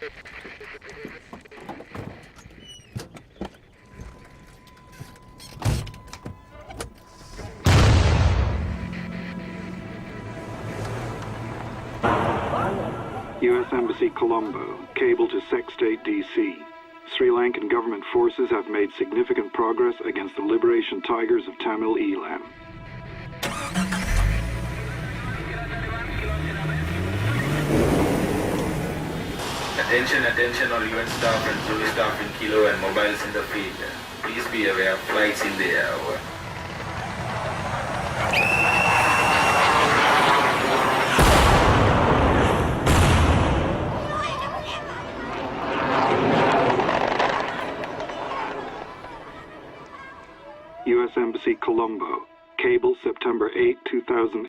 U.S. Embassy Colombo, cable to Sec State, D.C. Sri Lankan government forces have made significant progress against the Liberation Tigers of Tamil Eelam. Attention all event staff and Zulu staff in Kilo and mobiles in the field. Please be aware of flights in the air. Over.